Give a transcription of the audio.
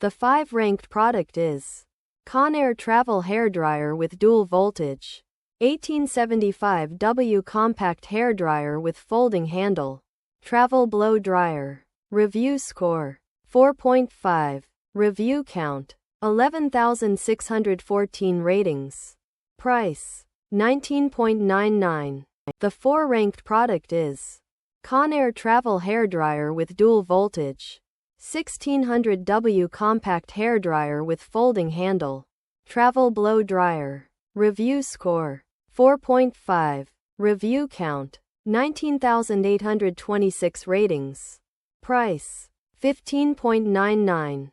The 5 ranked product is Conair Travel Hairdryer with Dual Voltage. 1875W Compact Hairdryer with Folding Handle. Travel Blow Dryer. Review score 4.5. Review count 11,614 ratings. Price $19.99. The 4 ranked product is Conair Travel Hairdryer with Dual Voltage. 1600W Compact Hairdryer with Folding Handle. Travel Blow Dryer. Review score 4.5. Review count 19,826 ratings. Price $15.99.